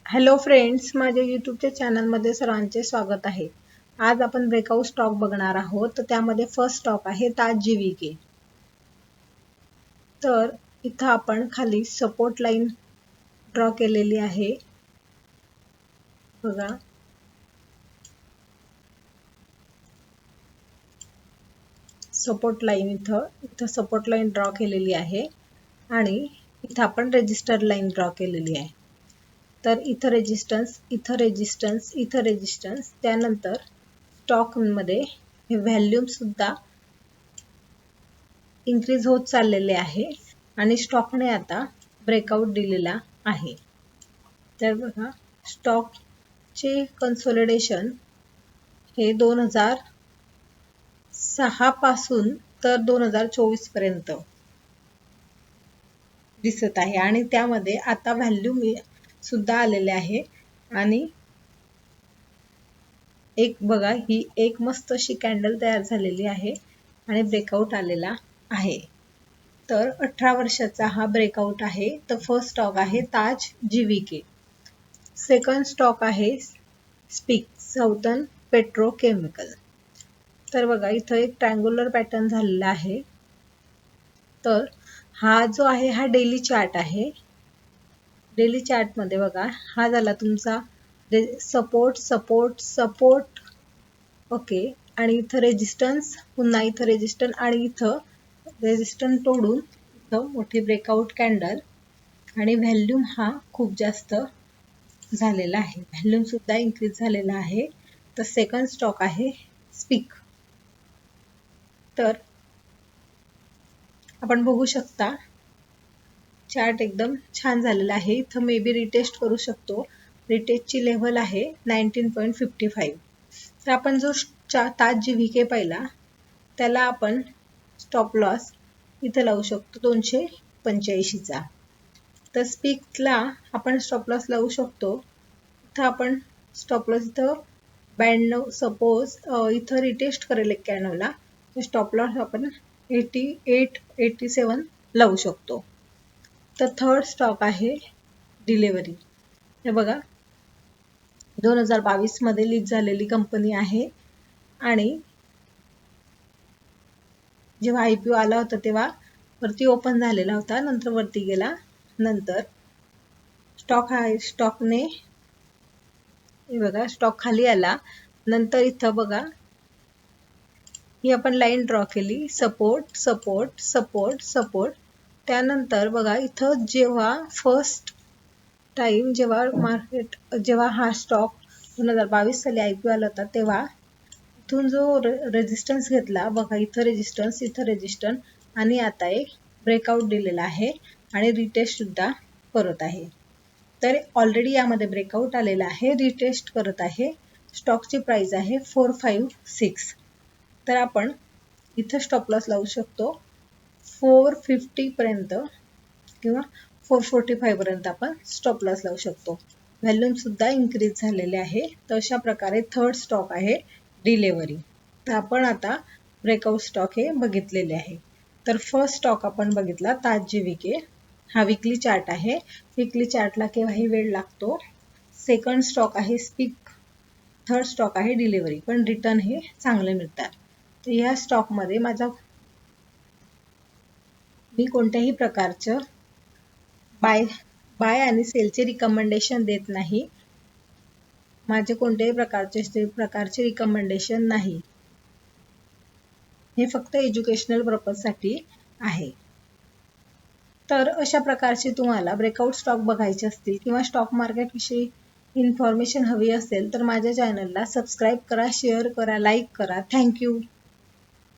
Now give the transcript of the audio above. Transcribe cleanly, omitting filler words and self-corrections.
Hello friends, माझ्या यूट्यूबच्या चॅनलमध्ये सर्वांचे स्वागत आहे। आज आपण ब्रेकआउट स्टॉक बघणार आहोत। तर त्यामध्ये फर्स्ट स्टॉक आहे ताज जीवीके। तर इथं आपण खाली सपोर्ट लाईन ड्रॉ केलेली आहे बघा। सपोर्ट लाईन इथं सपोर्ट लाईन ड्रॉ केलेली आहे आणि इथं आपण रेजिस्टर लाईन ड्रॉ केलेली आहे। तर इथं रेजिस्टन्स, इथं रेजिस्टन्स, इथं रेजिस्टन्स, त्यानंतर स्टॉक मध्ये हे व्हॉल्यूम सुद्धा इन्क्रीज होत चाललेले आहे आणि स्टॉकने आता ब्रेकआउट दिलेला आहे। तर बघा, स्टॉकचे कन्सोलिडेशन हे 2006 पासून तर 2024 पर्यंत दिसत आहे आणि त्यामध्ये आता व्हॅल्यूम सुद्धा आलेले आहे। आणि एक बघा, ही एक मस्त अशी कॅन्डल तयार झालेली आहे आणि ब्रेकआउट आलेला आहे। तर 18 वर्षाचा हा ब्रेकआउट आहे। तर फर्स्ट स्टॉक आहे ताज जीवीके। सेकंड स्टॉक आहे स्पीक साऊथर्न पेट्रोकेमिकल। तर बघा, इथं एक ट्रायंग्युलर पॅटर्न झालेला आहे। तर हा जो आहे हा डेली चार्ट आहे। डेली चार्ट मध्ये बघा, हा झाला तुमचा सपोर्ट सपोर्ट सपोर्ट, ओके, आणि इथं रेजिस्टन्स, पुन्हा इथं रेजिस्टन्स आणि इथं रेजिस्टन्स तोडून इथं मोठी ब्रेकआउट कॅन्डल आणि व्हॅल्यूम हा खूप जास्त झालेला आहे। व्हॅल्यूम सुद्धा इन्क्रीज झालेला आहे। तर सेकंड स्टॉक आहे स्पीक। तर आपण बघू शकता चार्ट एकदम छान झालेला आहे। इथं मे बी रिटेस्ट करू शकतो। रिटेस्टची लेव्हल आहे 19.55। तर आपण जो ताज जीवीके पाहिला त्याला आपण स्टॉप लॉस इथं लावू शकतो 285 चा। तर स्पीकला आपण स्टॉप लॉस लावू शकतो। इथं आपण स्टॉप लॉस इथं 92, सपोज इथं रिटेस्ट करेल एक कॅन्डलला, तर स्टॉप लॉस आपण 88, 87 लावू शकतो। तर थर्ड स्टॉक आहे डिलिव्हरी। हे बघा, 2022 मध्ये लिस्ट झालेली कंपनी आहे आणि जेव्हा IPO आला होता तेव्हा वरती ओपन झालेला होता, नंतर वरती गेला, नंतर स्टॉकने हे बघा स्टॉक खाली आला, नंतर इथं बघा ही आपण लाईन ड्रॉ केली, सपोर्ट सपोर्ट सपोर्ट सपोर्ट। त्यानंतर बघा इथं जेव्हा फर्स्ट टाइम जेव्हा हा स्टॉक 2022 साली IPO आला होता तेव्हा इथून जो रेजिस्टन्स घेतला बघा, इथं रेजिस्टन्स, इथं रेजिस्टन्स आणि आता एक ब्रेकआउट दिलेला आहे आणि रिटेस्ट सुद्धा करत आहे। तर ऑलरेडी यामध्ये ब्रेकआउट आलेला आहे, रिटेस्ट करत आहे। स्टॉकची प्राइस आहे 456। तर आपण इथं स्टॉप लॉस लावू शकतो 450 पर्यंत किंवा 445 पर्यंत आपण स्टॉप लॉस लावू शकतो। व्हॅल्यूम सुद्धा इन्क्रीज झालेले आहे। तर अशा प्रकारे थर्ड स्टॉक आहे डिलिव्हरी। तर आपण आता ब्रेकआउट स्टॉक हे बघितलेले आहे। तर फर्स्ट स्टॉक आपण बघितला ताज जीवीके, हा वीकली चार्ट आहे। वीकली चार्टला केव्हाही वेळ लागतो। सेकंड स्टॉक आहे स्पीक, थर्ड स्टॉक आहे डिलिव्हरी, पण रिटर्न हे चांगले मिळतात। तर या स्टॉक मध्ये मी कोणत्याही प्रकारचं बाय आणि सेलचे रिकमेंडेशन देत नाही। माझे कोणत्याही प्रकारचे रिकमेंडेशन नाही, हे फक्त एज्युकेशनल पर्पज साठी आहे। तर अशा प्रकारचे तुम्हाला ब्रेकआउट स्टॉक बघायचे असतील किंवा स्टॉक मार्केट विषयी इन्फॉर्मेशन हवी असेल तर माझ्या चॅनलला सबस्क्राईब करा, शेअर करा, लाईक करा। थँक्यू।